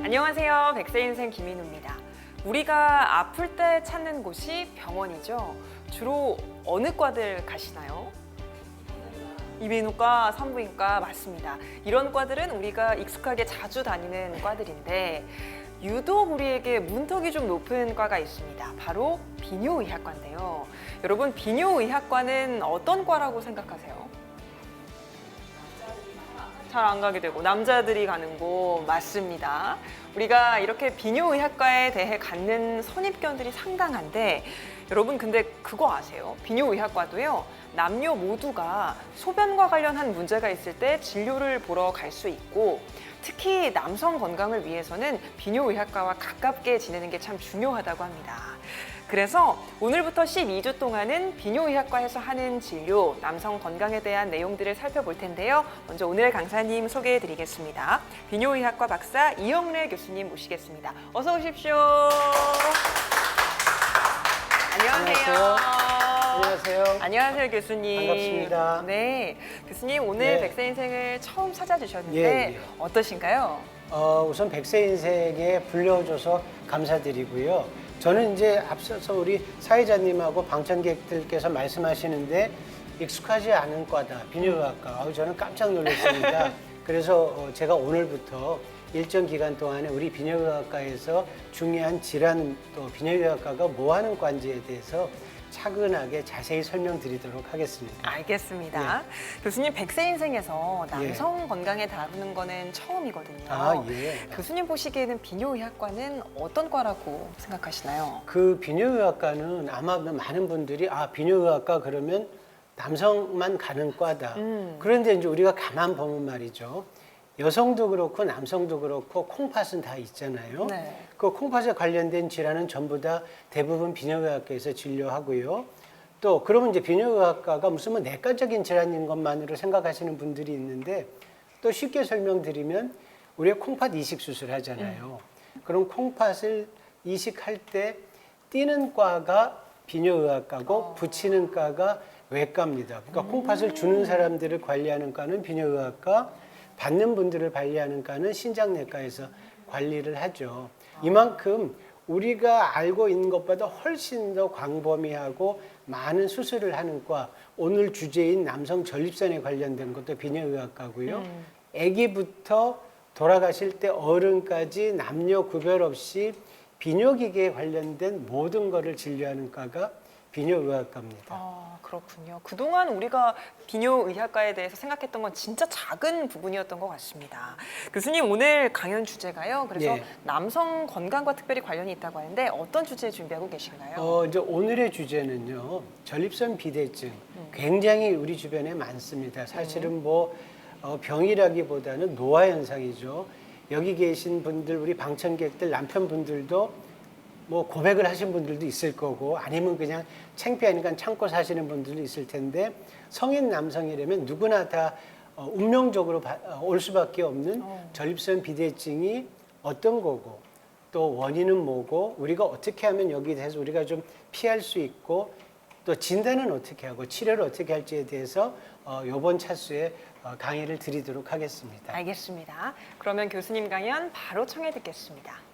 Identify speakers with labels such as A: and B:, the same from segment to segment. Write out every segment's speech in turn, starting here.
A: 안녕하세요. 백세인생 김인우입니다. 우리가 아플 때 찾는 곳이 병원이죠. 주로 어느 과들 가시나요? 이비인후과, 산부인과 맞습니다. 이런 과들은 우리가 익숙하게 자주 다니는 과들인데 유독 우리에게 문턱이 좀 높은 과가 있습니다. 바로 비뇨의학과인데요. 여러분, 비뇨의학과는 어떤 과라고 생각하세요? 잘 안 가게 되고 남자들이 가는 곳 맞습니다. 우리가 이렇게 비뇨의학과에 대해 갖는 선입견들이 상당한데 여러분 근데 그거 아세요? 비뇨의학과도요 남녀 모두가 소변과 관련한 문제가 있을 때 진료를 보러 갈 수 있고 특히 남성 건강을 위해서는 비뇨의학과와 가깝게 지내는 게 참 중요하다고 합니다. 그래서 오늘부터 12주 동안은 비뇨의학과에서 하는 진료, 남성 건강에 대한 내용들을 살펴볼 텐데요. 먼저 오늘의 강사님 소개해 드리겠습니다. 비뇨의학과 박사 이영래 교수님 모시겠습니다. 어서 오십시오. 안녕하세요.
B: 안녕하세요.
A: 안녕하세요, 교수님.
B: 반갑습니다.
A: 네, 교수님 오늘
B: 네.
A: 백세인생을 처음 찾아주셨는데
B: 예.
A: 어떠신가요?
B: 우선 백세인생에 불러줘서 감사드리고요. 저는 이제 앞서서 우리 사회자님하고 방청객들께서 말씀하시는데 익숙하지 않은 과다, 비뇨의학과. 저는 깜짝 놀랐습니다. 그래서 제가 오늘부터 일정 기간 동안에 우리 비뇨의학과에서 중요한 질환 또 비뇨의학과가 뭐 하는 과인지에 대해서 차근하게 자세히 설명드리도록 하겠습니다.
A: 알겠습니다. 교수님 백세인생에서 남성 건강에 다루는 거는 처음이거든요.
B: 예.
A: 교수님 보시기에는 비뇨의학과는 어떤 과라고 생각하시나요?
B: 그 비뇨의학과는 아마 많은 분들이 비뇨의학과 그러면 남성만 가는 과다. 그런데 이제 우리가 가만 보면 말이죠. 여성도 그렇고 남성도 그렇고 콩팥은 다 있잖아요.
A: 네.
B: 그 콩팥에 관련된 질환은 전부 다 대부분 비뇨의학과에서 진료하고요. 또 그러면 이제 비뇨의학과가 무슨 뭐 내과적인 질환인 것만으로 생각하시는 분들이 있는데 또 쉽게 설명드리면 우리가 콩팥 이식 수술 하잖아요. 그럼 콩팥을 이식할 때 띄는 과가 비뇨의학과고 붙이는 과가 외과입니다. 그러니까 콩팥을 주는 사람들을 관리하는 과는 비뇨의학과, 받는 분들을 관리하는 과는 신장내과에서 관리를 하죠. 이만큼 우리가 알고 있는 것보다 훨씬 더 광범위하고 많은 수술을 하는 과, 오늘 주제인 남성 전립선에 관련된 것도 비뇨의학과고요. 아기부터 돌아가실 때 어른까지 남녀 구별 없이 비뇨기계에 관련된 모든 것을 진료하는 과가 비뇨의학과입니다.
A: 그렇군요. 그동안 우리가 비뇨의학과에 대해서 생각했던 건 진짜 작은 부분이었던 것 같습니다. 교수님 오늘 강연 주제가요. 그래서
B: 예.
A: 남성 건강과 특별히 관련이 있다고 하는데 어떤 주제 준비하고 계신가요?
B: 이제 오늘의 주제는요, 전립선 비대증. 굉장히 우리 주변에 많습니다. 사실은 병이라기보다는 노화 현상이죠. 여기 계신 분들, 우리 방청객들, 남편분들도 고백을 하신 분들도 있을 거고 아니면 그냥 창피하니까 참고 사시는 분들도 있을 텐데 성인 남성이라면 누구나 다 운명적으로 올 수밖에 없는 전립선 비대증이 어떤 거고 또 원인은 뭐고 우리가 어떻게 하면 여기에 대해서 우리가 좀 피할 수 있고 또 진단은 어떻게 하고 치료를 어떻게 할지에 대해서 이번 차수에 강의를 드리도록 하겠습니다.
A: 알겠습니다. 그러면 교수님 강연 바로 청해 듣겠습니다.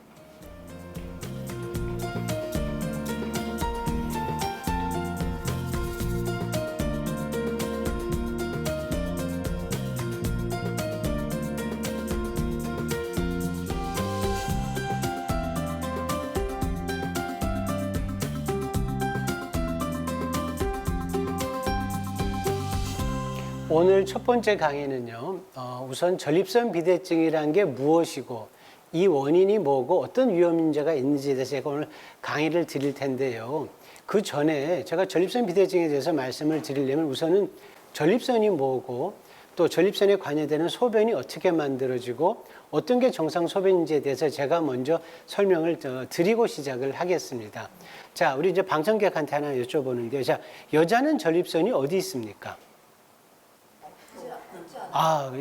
B: 오늘 첫 번째 강의는요, 우선 전립선 비대증이라는 게 무엇이고 이 원인이 뭐고 어떤 위험 인자가 있는지에 대해서 제가 오늘 강의를 드릴 텐데요. 그 전에 제가 전립선 비대증에 대해서 말씀을 드리려면 우선은 전립선이 뭐고 또 전립선에 관여되는 소변이 어떻게 만들어지고 어떤 게 정상 소변인지에 대해서 제가 먼저 설명을 드리고 시작을 하겠습니다. 자, 우리 이제 방청객한테 하나 여쭤보는데요. 자, 여자는 전립선이 어디 있습니까?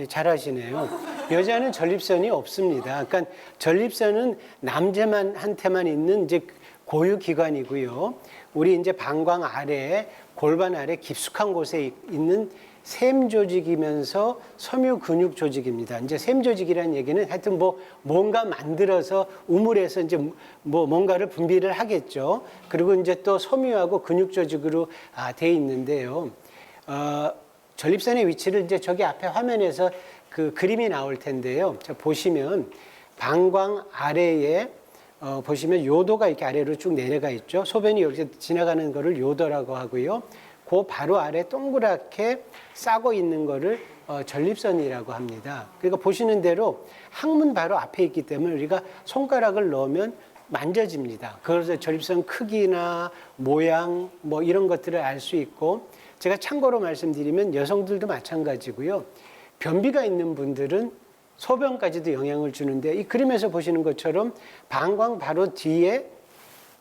B: 잘하시네요. 여자는 전립선이 없습니다. 그러니까 전립선은 남자한테만 있는 이제 고유 기관이고요. 우리 이제 방광 아래에 골반 아래 깊숙한 곳에 있는 샘 조직이면서 섬유 근육 조직입니다. 이제 샘 조직이라는 얘기는 하여튼 뭐 뭔가 만들어서 우물에서 이제 뭐 뭔가를 분비를 하겠죠. 그리고 이제 또 섬유하고 근육 조직으로 돼 있는데요. 전립선의 위치를 이제 저기 앞에 화면에서 그 그림이 나올 텐데요. 자, 보시면 방광 아래에 보시면 요도가 이렇게 아래로 쭉 내려가 있죠. 소변이 이렇게 지나가는 거를 요도라고 하고요. 그 바로 아래 동그랗게 싸고 있는 거를 전립선이라고 합니다. 그러니까 보시는 대로 항문 바로 앞에 있기 때문에 우리가 손가락을 넣으면 만져집니다. 그래서 전립선 크기나 모양 뭐 이런 것들을 알 수 있고, 제가 참고로 말씀드리면 여성들도 마찬가지고요. 변비가 있는 분들은 소변까지도 영향을 주는데, 이 그림에서 보시는 것처럼 방광 바로 뒤에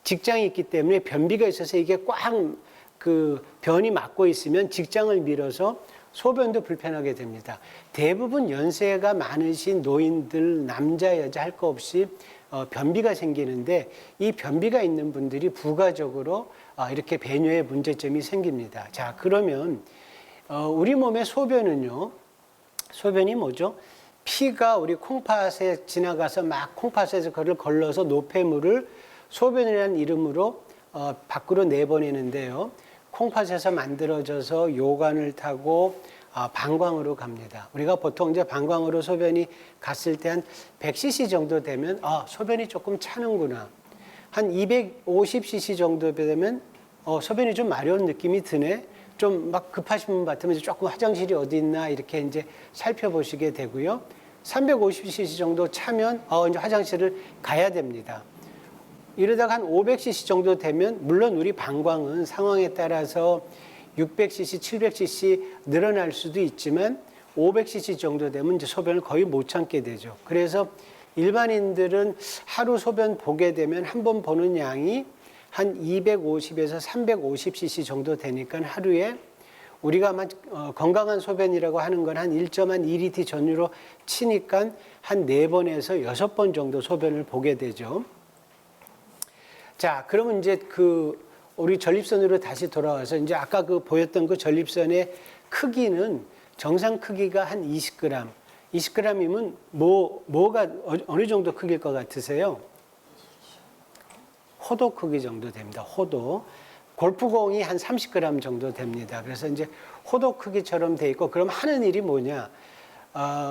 B: 직장이 있기 때문에 변비가 있어서 이게 꽉 그 변이 막고 있으면 직장을 밀어서 소변도 불편하게 됩니다. 대부분 연세가 많으신 노인들, 남자, 여자 할 거 없이 변비가 생기는데, 이 변비가 있는 분들이 부가적으로 이렇게 배뇨에 문제점이 생깁니다. 자, 그러면 우리 몸의 소변은요, 소변이 뭐죠? 피가 우리 콩팥에 지나가서 막 콩팥에서 그걸 걸러서 노폐물을 소변이라는 이름으로 밖으로 내보내는데요. 콩팥에서 만들어져서 요관을 타고 방광으로 갑니다. 우리가 보통 이제 방광으로 소변이 갔을 때 한 100cc 정도 되면 소변이 조금 차는구나. 한 250cc 정도 되면 소변이 좀 마려운 느낌이 드네. 좀 막 급하신 분 같으면 조금 화장실이 어디 있나 이렇게 이제 살펴보시게 되고요. 350cc 정도 차면 이제 화장실을 가야 됩니다. 이러다가 한 500cc 정도 되면, 물론 우리 방광은 상황에 따라서 600cc, 700cc 늘어날 수도 있지만 500cc 정도 되면 이제 소변을 거의 못 참게 되죠. 그래서 일반인들은 하루 소변 보게 되면 한 번 보는 양이 한 250에서 350cc 정도 되니까 하루에 우리가 아마 건강한 소변이라고 하는 건 한 1.2리터 전후로 치니까 한 4번에서 6번 정도 소변을 보게 되죠. 자, 그러면 이제 우리 전립선으로 다시 돌아와서 이제 아까 보였던 그 전립선의 크기는 정상 크기가 한 20g. 20g이면 뭐가 어느 정도 크기일 것 같으세요? 호도 크기 정도 됩니다. 호도. 골프공이 한 30g 정도 됩니다. 그래서 이제 호도 크기처럼 돼 있고, 그럼 하는 일이 뭐냐?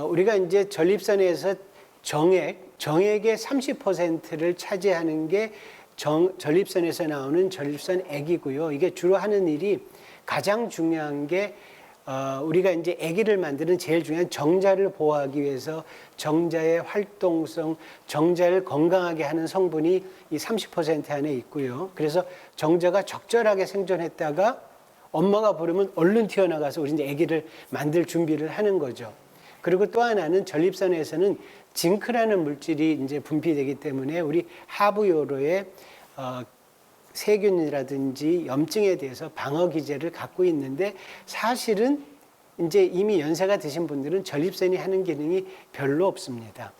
B: 우리가 이제 전립선에서 정액의 30%를 차지하는 게 전립선에서 나오는 전립선액이고요. 이게 주로 하는 일이 가장 중요한 게 우리가 이제 아기를 만드는 제일 중요한 정자를 보호하기 위해서 정자의 활동성, 정자를 건강하게 하는 성분이 이 30% 안에 있고요. 그래서 정자가 적절하게 생존했다가 엄마가 부르면 얼른 튀어나가서 우리 이제 아기를 만들 준비를 하는 거죠. 그리고 또 하나는 전립선에서는 징크라는 물질이 이제 분비되기 때문에 우리 하부요로의 세균이라든지 염증에 대해서 방어 기제를 갖고 있는데, 사실은 이제 이미 연세가 드신 분들은 전립선이 하는 기능이 별로 없습니다.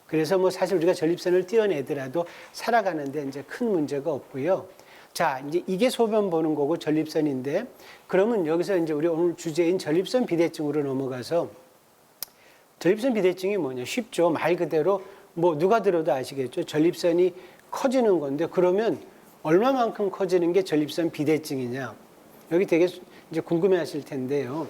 B: 그래서 뭐 사실 우리가 전립선을 떼어내더라도 살아가는데 이제 큰 문제가 없고요. 자, 이제 이게 소변 보는 거고 전립선인데, 그러면 여기서 이제 우리 오늘 주제인 전립선 비대증으로 넘어가서, 전립선 비대증이 뭐냐? 쉽죠. 말 그대로 뭐 누가 들어도 아시겠죠. 전립선이 커지는 건데, 그러면 얼마만큼 커지는 게 전립선 비대증이냐? 여기 되게 이제 궁금해 하실 텐데요.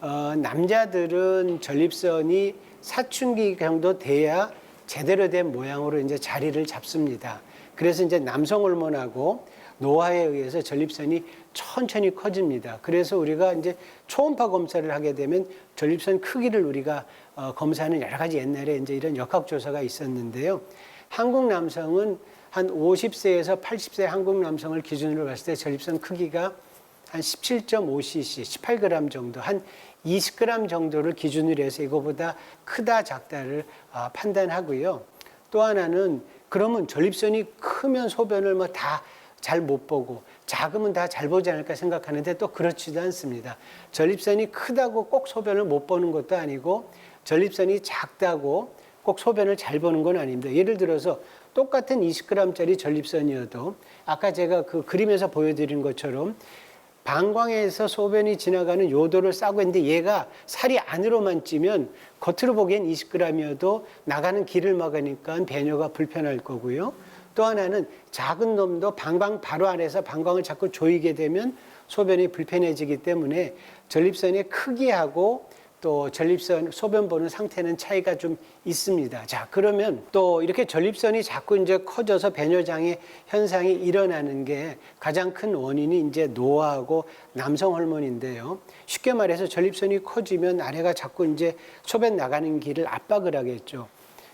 B: 남자들은 전립선이 사춘기 정도 돼야 제대로 된 모양으로 이제 자리를 잡습니다. 그래서 이제 남성 호르몬하고 노화에 의해서 전립선이 천천히 커집니다. 그래서 우리가 이제 초음파 검사를 하게 되면 전립선 크기를 우리가 검사하는 여러 가지 옛날에 이제 이런 역학조사가 있었는데요. 한국 남성은 한 50세에서 80세 한국 남성을 기준으로 봤을 때 전립선 크기가 한 17.5cc, 18g 정도, 한 20g 정도를 기준으로 해서 이거보다 크다 작다를 판단하고요. 또 하나는 그러면 전립선이 크면 소변을 뭐 다 잘 못 보고 작으면 다 잘 보지 않을까 생각하는데 또 그렇지도 않습니다. 전립선이 크다고 꼭 소변을 못 보는 것도 아니고 전립선이 작다고 꼭 소변을 잘 보는 건 아닙니다. 예를 들어서 똑같은 20g짜리 전립선이어도 아까 제가 그 그림에서 보여드린 것처럼 방광에서 소변이 지나가는 요도를 싸고 있는데 얘가 살이 안으로만 찌면 겉으로 보기엔 20g이어도 나가는 길을 막으니까 배뇨가 불편할 거고요. 또 하나는 작은 놈도 방광 바로 안에서 방광을 자꾸 조이게 되면 소변이 불편해지기 때문에 전립선의 크기하고 또 전립선 소변 보는 상태는 차이가 좀 있습니다. 자, 그러면 또 이렇게 전립선이 자꾸 이제 커져서 배뇨장애 현상이 일어나는 게 가장 큰 원인이 이제 노화하고 남성 호르몬인데요. 쉽게 말해서 전립선이 커지면 아래가 자꾸 이제 소변 나가는 길을 압박을 하겠죠.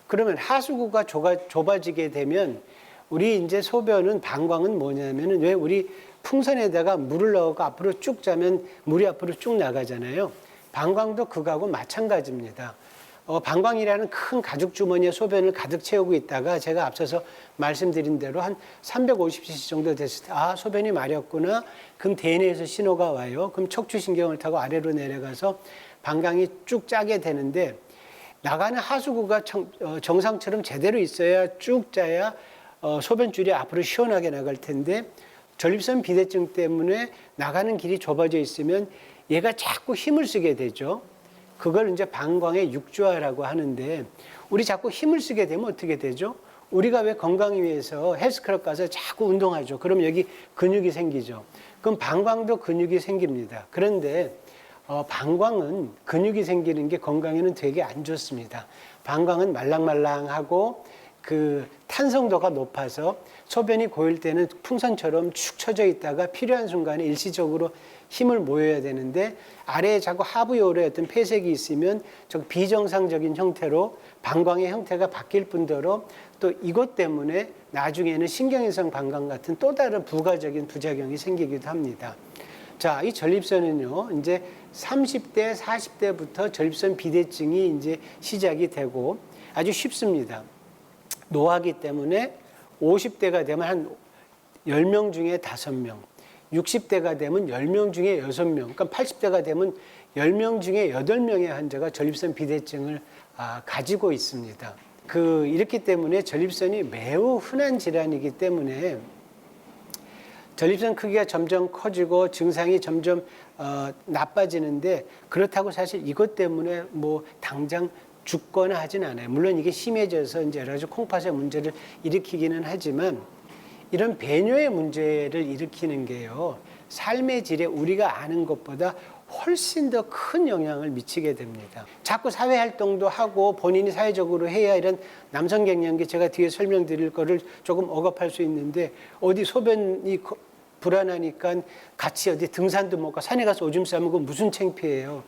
B: 그러면 하수구가 좁아지게 되면 우리 이제 소변은 방광은 뭐냐면은 왜 우리 풍선에다가 물을 넣고 앞으로 쭉 짜면 물이 앞으로 쭉 나가잖아요. 방광도 그거하고 마찬가지입니다. 방광이라는 큰 가죽 주머니에 소변을 가득 채우고 있다가 제가 앞서서 말씀드린 대로 한 350cc 정도 됐을 때 아, 소변이 마렵구나. 그럼 대뇌에서 신호가 와요. 그럼 척추신경을 타고 아래로 내려가서 방광이 쭉 짜게 되는데 나가는 하수구가 정상처럼 제대로 있어야 쭉 짜야 소변줄이 앞으로 시원하게 나갈 텐데 전립선 비대증 때문에 나가는 길이 좁아져 있으면 얘가 자꾸 힘을 쓰게 되죠. 그걸 이제 방광의 육조화라고 하는데 우리 자꾸 힘을 쓰게 되면 어떻게 되죠? 우리가 왜 건강 위해서 헬스클럽 가서 자꾸 운동하죠. 그럼 여기 근육이 생기죠. 그럼 방광도 근육이 생깁니다. 그런데 방광은 근육이 생기는 게 건강에는 되게 안 좋습니다. 방광은 말랑말랑하고 그 탄성도가 높아서 소변이 고일 때는 풍선처럼 축 처져 있다가 필요한 순간에 일시적으로 힘을 모여야 되는데 아래에 자꾸 하부요로의 어떤 폐색이 있으면 저 비정상적인 형태로 방광의 형태가 바뀔 뿐더러 또 이것 때문에 나중에는 신경인성 방광 같은 또 다른 부가적인 부작용이 생기기도 합니다. 자, 이 전립선은요, 이제 30대, 40대부터 전립선 비대증이 이제 시작이 되고 아주 쉽습니다. 노화기 때문에 50대가 되면 한 10명 중에 5명, 60대가 되면 10명 중에 6명, 그러니까 80대가 되면 10명 중에 8명의 환자가 전립선 비대증을 가지고 있습니다. 이렇기 때문에 전립선이 매우 흔한 질환이기 때문에 전립선 크기가 점점 커지고 증상이 점점 나빠지는데 그렇다고 사실 이것 때문에 뭐 당장 죽거나 하진 않아요. 물론 이게 심해져서 이제 여러 가지 콩팥의 문제를 일으키기는 하지만 이런 배뇨의 문제를 일으키는 게요. 삶의 질에 우리가 아는 것보다 훨씬 더 큰 영향을 미치게 됩니다. 자꾸 사회활동도 하고 본인이 사회적으로 해야 이런 남성 갱년기 제가 뒤에 설명드릴 거를 조금 억압할 수 있는데 어디 소변이 불안하니까 같이 어디 등산도 못 가, 산에 가서 오줌 싸면 그거 무슨 창피해요.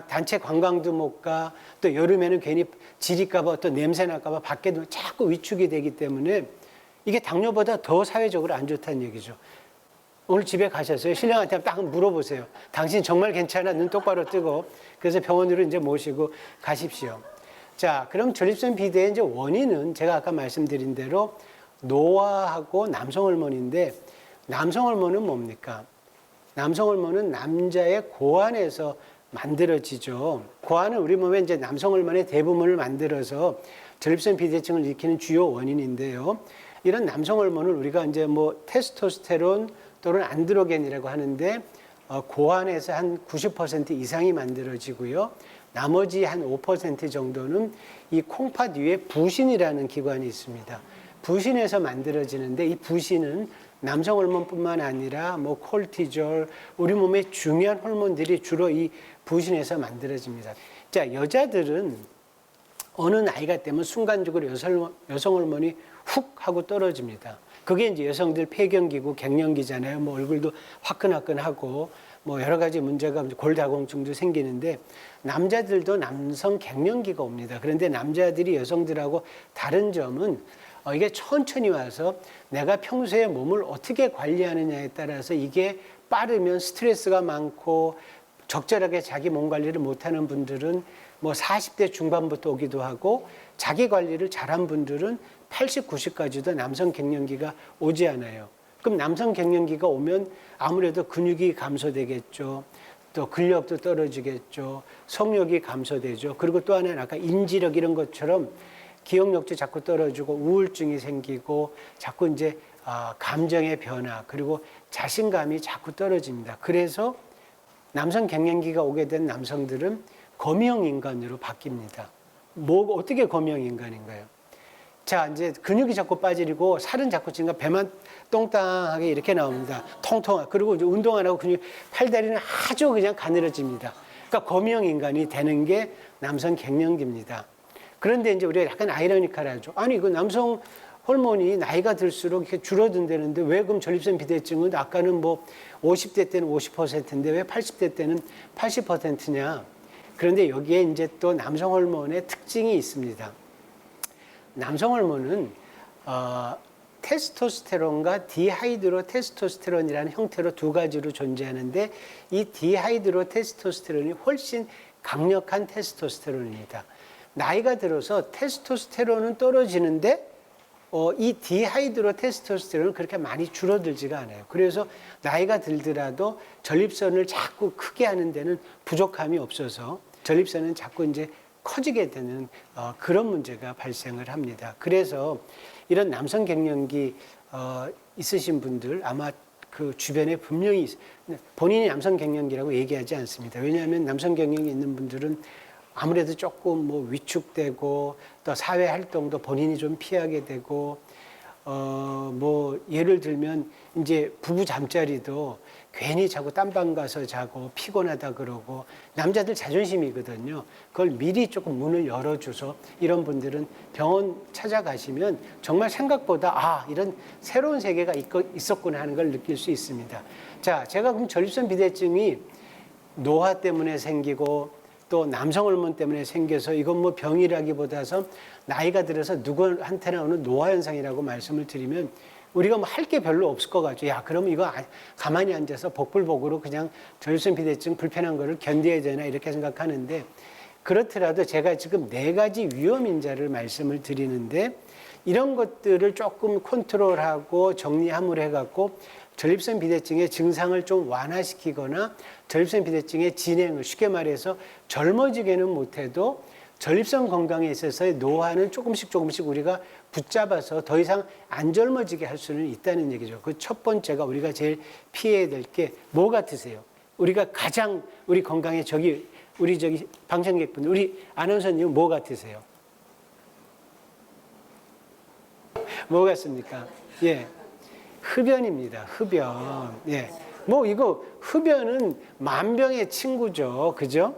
B: 단체 관광도 못 가, 또 여름에는 괜히 지릴까봐 어떤 냄새 날까봐 밖에 자꾸 위축이 되기 때문에 이게 당뇨보다 더 사회적으로 안 좋다는 얘기죠. 오늘 집에 가셨어요? 신랑한테 딱 물어보세요. 당신 정말 괜찮아? 눈 똑바로 뜨고. 그래서 병원으로 이제 모시고 가십시오. 자, 그럼 전립선 비대의 이제 원인은 제가 아까 말씀드린 대로 노화하고 남성 호르몬인데 남성 호르몬은 뭡니까? 남성 호르몬은 남자의 고환에서 만들어지죠. 고환은 우리 몸에 이제 남성 호르몬의 대부분을 만들어서 전립선 비대증을 일으키는 주요 원인인데요. 이런 남성 호르몬을 우리가 이제 뭐 테스토스테론 또는 안드로겐이라고 하는데 고환에서 한 90% 이상이 만들어지고요. 나머지 한 5% 정도는 이 콩팥 위에 부신이라는 기관이 있습니다. 부신에서 만들어지는데 이 부신은 남성 호르몬뿐만 아니라 뭐 콜티졸, 우리 몸의 중요한 호르몬들이 주로 이 부신에서 만들어집니다. 자, 여자들은 어느 나이가 되면 순간적으로 여성 호르몬이 훅 하고 떨어집니다. 그게 이제 여성들 폐경기고 갱년기잖아요. 뭐 얼굴도 화끈화끈하고 뭐 여러 가지 문제가 골다공증도 생기는데 남자들도 남성 갱년기가 옵니다. 그런데 남자들이 여성들하고 다른 점은 이게 천천히 와서 내가 평소에 몸을 어떻게 관리하느냐에 따라서 이게 빠르면 스트레스가 많고 적절하게 자기 몸 관리를 못하는 분들은 뭐 40대 중반부터 오기도 하고 자기 관리를 잘한 분들은 80, 90까지도 남성 갱년기가 오지 않아요. 그럼 남성 갱년기가 오면 아무래도 근육이 감소되겠죠. 또 근력도 떨어지겠죠. 성욕이 감소되죠. 그리고 또 하나는 아까 인지력 이런 것처럼 기억력도 자꾸 떨어지고 우울증이 생기고 자꾸 이제 감정의 변화 그리고 자신감이 자꾸 떨어집니다. 그래서 남성 갱년기가 오게 된 남성들은 거미형 인간으로 바뀝니다. 뭐 어떻게 거미형 인간인가요? 자, 이제 근육이 자꾸 빠지고 살은 자꾸 찌니까 배만 똥땅하게 이렇게 나옵니다. 통통하. 그리고 이제 운동 안 하고 근육, 팔다리는 아주 그냥 가늘어집니다. 그러니까 거미형 인간이 되는 게 남성 갱년기입니다. 그런데 이제 우리가 약간 아이러니컬하죠. 아니, 그 남성 호르몬이 나이가 들수록 이렇게 줄어든다는데 왜 그럼 전립선 비대증은 아까는 뭐 50대 때는 50%인데 왜 80대 때는 80%냐? 그런데 여기에 이제 또 남성 호르몬의 특징이 있습니다. 남성 호르몬은 테스토스테론과 디하이드로 테스토스테론이라는 형태로 두 가지로 존재하는데 이 디하이드로 테스토스테론이 훨씬 강력한 테스토스테론입니다. 나이가 들어서 테스토스테론은 떨어지는데 이 디하이드로 테스토스테론은 그렇게 많이 줄어들지가 않아요. 그래서 나이가 들더라도 전립선을 자꾸 크게 하는 데는 부족함이 없어서 전립선은 자꾸 이제 커지게 되는 그런 문제가 발생을 합니다. 그래서 이런 남성 갱년기 있으신 분들 아마 그 주변에 분명히 본인이 남성 갱년기라고 얘기하지 않습니다. 왜냐하면 남성 갱년기 있는 분들은 아무래도 조금 뭐 위축되고 또 사회 활동도 본인이 좀 피하게 되고 뭐 예를 들면 이제 부부 잠자리도 괜히 자꾸 딴방 가서 자고 피곤하다 그러고 남자들 자존심이거든요. 그걸 미리 조금 문을 열어줘서 이런 분들은 병원 찾아가시면 정말 생각보다 이런 새로운 세계가 있었구나 하는 걸 느낄 수 있습니다. 자, 제가 그럼 전립선 비대증이 노화 때문에 생기고 또 남성 호르몬 때문에 생겨서 이건 뭐 병이라기보다서 나이가 들어서 누구한테나 오는 노화 현상이라고 말씀을 드리면 우리가 뭐 할 게 별로 없을 것 같죠. 야, 그러면 이거 가만히 앉아서 복불복으로 그냥 전립선 비대증 불편한 거를 견뎌야 되나 이렇게 생각하는데 그렇더라도 제가 지금 4가지 위험 인자를 말씀을 드리는데 이런 것들을 조금 컨트롤하고 정리함을 해갖고 전립선 비대증의 증상을 좀 완화시키거나 전립선 비대증의 진행을 쉽게 말해서 젊어지게는 못해도 전립선 건강에 있어서의 노화는 조금씩 우리가 붙잡아서 더 이상 안 젊어지게 할 수는 있다는 얘기죠. 그 첫 번째가 우리가 제일 피해야 될 게 뭐 같으세요? 우리가 가장 우리 건강에 우리 방청객분들, 우리 아나운서님 뭐 같으세요? 뭐 같습니까? 예. 흡연입니다. 흡연. 예. 뭐 이거 흡연은 만병의 친구죠. 그죠?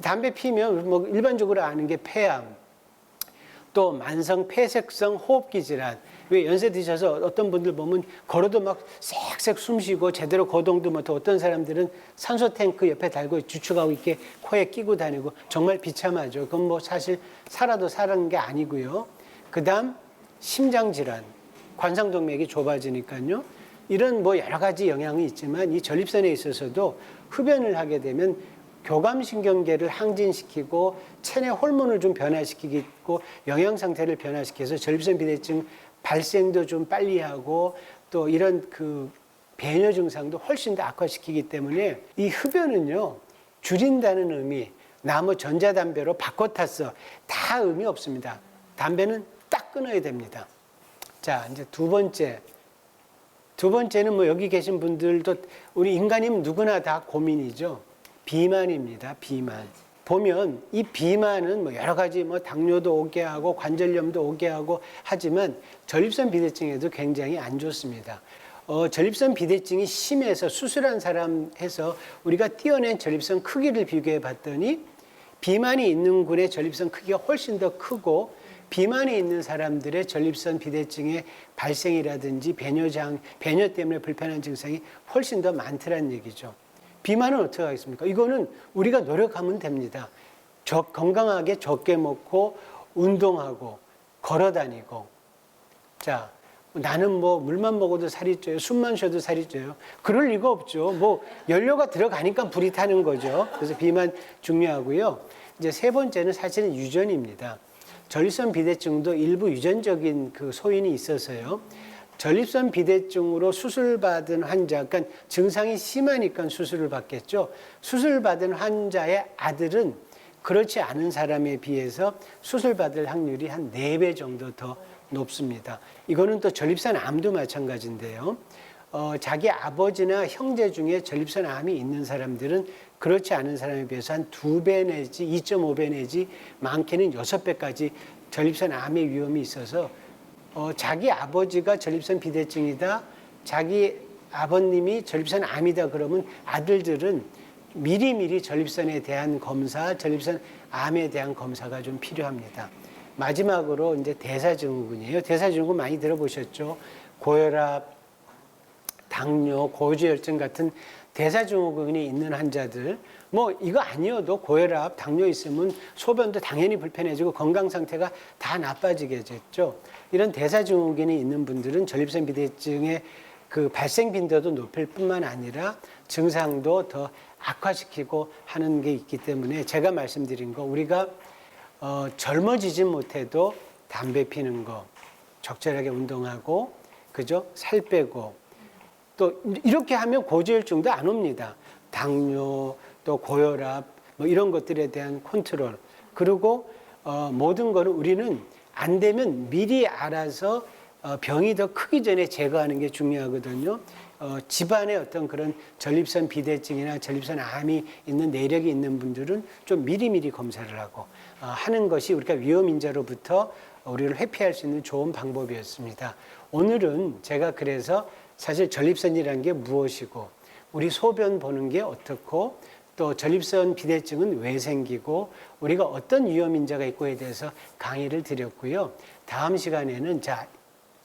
B: 담배 피면 뭐 일반적으로 아는 게 폐암, 또 만성 폐색성 호흡기 질환. 왜 연세 드셔서 어떤 분들 보면 걸어도 막 쌕쌕 숨 쉬고 제대로 거동도 못하고 어떤 사람들은 산소 탱크 옆에 달고 주축하고 이렇게 코에 끼고 다니고 정말 비참하죠. 그건 뭐 사실 살아도 사는 게 아니고요. 그다음 심장 질환. 관상동맥이 좁아지니까요. 이런 뭐 여러 가지 영향이 있지만 이 전립선에 있어서도 흡연을 하게 되면 교감신경계를 항진시키고 체내 호르몬을 좀 변화시키고 영양 상태를 변화시켜서 전립선 비대증 발생도 좀 빨리 하고 또 이런 그 배뇨 증상도 훨씬 더 악화시키기 때문에 이 흡연은요 줄인다는 의미, 나무 전자담배로 바꿔 탔어 다 의미 없습니다. 담배는 딱 끊어야 됩니다. 자, 이제 두 번째는 뭐 여기 계신 분들도 우리 인간이면 누구나 다 고민이죠. 비만입니다. 비만. 보면 이 비만은 뭐 여러 가지 뭐 당뇨도 오게 하고 관절염도 오게 하고 하지만 전립선 비대증에도 굉장히 안 좋습니다. 전립선 비대증이 심해서 수술한 사람 해서 우리가 띄어낸 전립선 크기를 비교해 봤더니 비만이 있는 군의 전립선 크기가 훨씬 더 크고 비만이 있는 사람들의 전립선 비대증의 발생이라든지 배뇨 때문에 불편한 증상이 훨씬 더 많더라는 얘기죠. 비만은 어떻게 하겠습니까? 이거는 우리가 노력하면 됩니다. 건강하게 적게 먹고 운동하고 걸어다니고. 자, 나는 뭐 물만 먹어도 살이 쪄요. 숨만 쉬어도 살이 쪄요. 그럴 리가 없죠. 뭐 연료가 들어가니까 불이 타는 거죠. 그래서 비만 중요하고요. 이제 세 번째는 사실은 유전입니다. 전립선 비대증도 일부 유전적인 그 소인이 있어서요. 전립선 비대증으로 수술받은 환자, 그러니까 증상이 심하니까 수술을 받겠죠. 수술받은 환자의 아들은 그렇지 않은 사람에 비해서 수술받을 확률이 한 4배 정도 더 높습니다. 이거는 또 전립선 암도 마찬가지인데요. 자기 아버지나 형제 중에 전립선 암이 있는 사람들은 그렇지 않은 사람에 비해서 한 2배 내지 2.5배 내지 많게는 6배까지 전립선 암의 위험이 있어서 자기 아버지가 전립선 비대증이다, 자기 아버님이 전립선 암이다 그러면 아들들은 미리미리 전립선에 대한 검사, 전립선 암에 대한 검사가 좀 필요합니다. 마지막으로 이제 대사증후군이에요. 대사증후군 많이 들어보셨죠? 고혈압, 당뇨, 고지혈증 같은 대사증후군이 있는 환자들, 뭐 이거 아니어도 고혈압, 당뇨 있으면 소변도 당연히 불편해지고 건강 상태가 다 나빠지겠죠. 이런 대사증후군이 있는 분들은 전립선 비대증의 그 발생 빈도도 높을 뿐만 아니라 증상도 더 악화시키고 하는 게 있기 때문에 제가 말씀드린 거, 우리가 젊어지지 못해도 담배 피는 거, 적절하게 운동하고, 그죠? 살 빼고, 또 이렇게 하면 고지혈증도 안 옵니다. 당뇨, 또 고혈압, 뭐 이런 것들에 대한 컨트롤. 그리고 모든 거는 우리는 안 되면 미리 알아서 병이 더 크기 전에 제거하는 게 중요하거든요. 집안에 어떤 그런 전립선 비대증이나 전립선 암이 있는 내력이 있는 분들은 좀 미리미리 검사를 하고 하는 것이 우리가 위험인자로부터 우리를 회피할 수 있는 좋은 방법이었습니다. 오늘은 제가 그래서 사실 전립선이라는 게 무엇이고, 우리 소변 보는 게 어떻고, 또 전립선 비대증은 왜 생기고, 우리가 어떤 위험인자가 있고에 대해서 강의를 드렸고요. 다음 시간에는 자,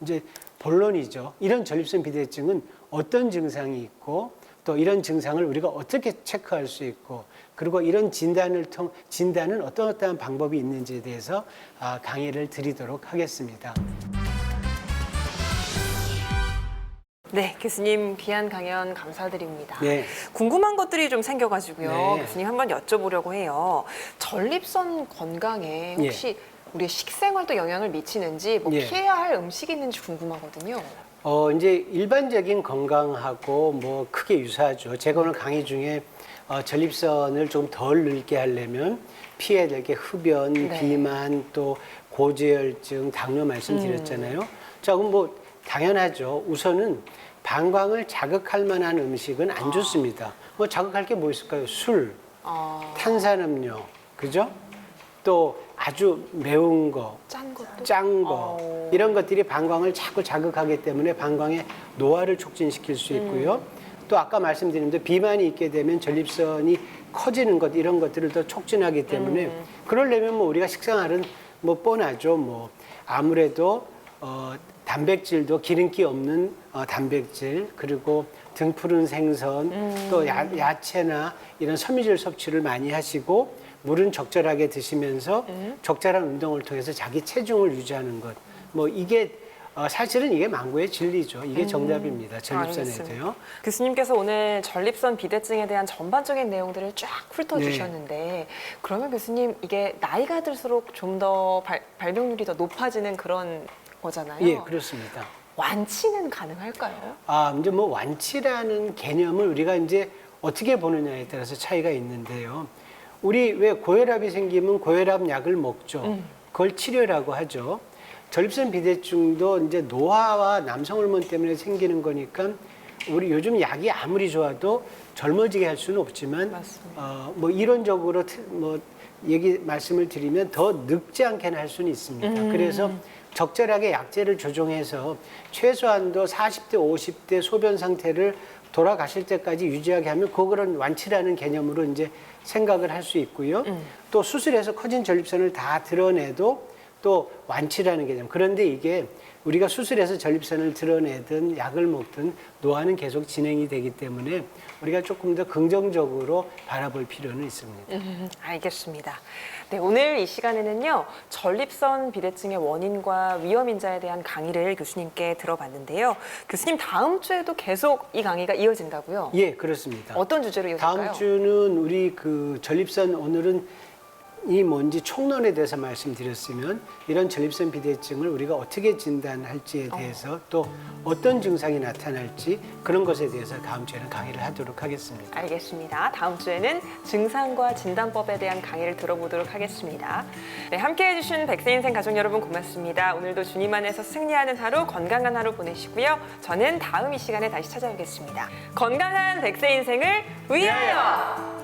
B: 이제 본론이죠. 이런 전립선 비대증은 어떤 증상이 있고, 또 이런 증상을 우리가 어떻게 체크할 수 있고, 그리고 이런 진단은 어떠한 방법이 있는지에 대해서 강의를 드리도록 하겠습니다.
A: 네, 교수님 귀한 강연 감사드립니다.
B: 네.
A: 궁금한 것들이 좀 생겨가지고요.
B: 네.
A: 교수님 한번 여쭤보려고 해요. 전립선 건강에 혹시 우리의 식생활도 영향을 미치는지, 뭐
B: 예.
A: 피해야 할 음식이 있는지 궁금하거든요.
B: 이제 일반적인 건강하고 뭐 크게 유사하죠. 제가 오늘 강의 중에 전립선을 좀 덜 늙게 하려면 피해야 될 게 흡연,
A: 네.
B: 비만, 또 고지혈증, 당뇨 말씀드렸잖아요. 자, 그럼 뭐 당연하죠. 우선은 방광을 자극할 만한 음식은 안 좋습니다. 뭐 자극할 게 뭐 있을까요? 술, 탄산음료, 그죠? 또 아주 매운 거, 짠 거, 이런 것들이 방광을 자꾸 자극하기 때문에 방광의 노화를 촉진시킬 수 있고요. 또 아까 말씀드린 대로 비만이 있게 되면 전립선이 커지는 것, 이런 것들을 더 촉진하기 때문에 그러려면 뭐 우리가 식생활은 뭐 뻔하죠. 뭐 아무래도 단백질도 기름기 없는 단백질, 그리고 등푸른 생선, 또 야채나 이런 섬유질 섭취를 많이 하시고, 물은 적절하게 드시면서 적절한 운동을 통해서 자기 체중을 유지하는 것. 뭐 이게 사실은 이게 만고의 진리죠. 이게 정답입니다. 전립선에도요.
A: 교수님께서 오늘 전립선 비대증에 대한 전반적인 내용들을 쫙 훑어주셨는데, 그러면 교수님 이게 나이가 들수록 좀 더 발병률이 더 높아지는 그런 거잖아요.
B: 예, 그렇습니다.
A: 완치는 가능할까요?
B: 이제 뭐 완치라는 개념을 우리가 이제 어떻게 보느냐에 따라서 차이가 있는데요. 우리 왜 고혈압이 생기면 고혈압 약을 먹죠. 그걸 치료라고 하죠. 전립선 비대증도 이제 노화와 남성 호르몬 때문에 생기는 거니까 우리 요즘 약이 아무리 좋아도 젊어지게 할 수는 없지만 뭐 이론적으로 뭐 말씀을 드리면 더 늙지 않게는 할 수는 있습니다. 그래서 적절하게 약제를 조정해서 최소한도 40대, 50대 소변 상태를 돌아가실 때까지 유지하게 하면 그거는 완치라는 개념으로 이제 생각을 할 수 있고요. 또 수술해서 커진 전립선을 다 드러내도 또 완치라는 개념. 그런데 이게 우리가 수술해서 전립선을 드러내든 약을 먹든 노화는 계속 진행이 되기 때문에 우리가 조금 더 긍정적으로 바라볼 필요는 있습니다.
A: 알겠습니다. 네, 오늘 이 시간에는요, 전립선 비대증의 원인과 위험인자에 대한 강의를 교수님께 들어봤는데요. 교수님 다음 주에도 계속 이 강의가 이어진다고요?
B: 예, 그렇습니다.
A: 어떤 주제로 이어질까요?
B: 다음 주는 우리 그 전립선, 오늘은 뭔지 총론에 대해서 말씀드렸으면 이런 전립선 비대증을 우리가 어떻게 진단할지에 대해서 또 어떤 증상이 나타날지 그런 것에 대해서 다음 주에는 강의를 하도록 하겠습니다.
A: 알겠습니다. 다음 주에는 증상과 진단법에 대한 강의를 들어보도록 하겠습니다. 네, 함께해 주신 백세인생 가족 여러분 고맙습니다. 오늘도 주님 안에서 승리하는 하루, 건강한 하루 보내시고요. 저는 다음 이 시간에 다시 찾아오겠습니다. 건강한 백세인생을 위하여!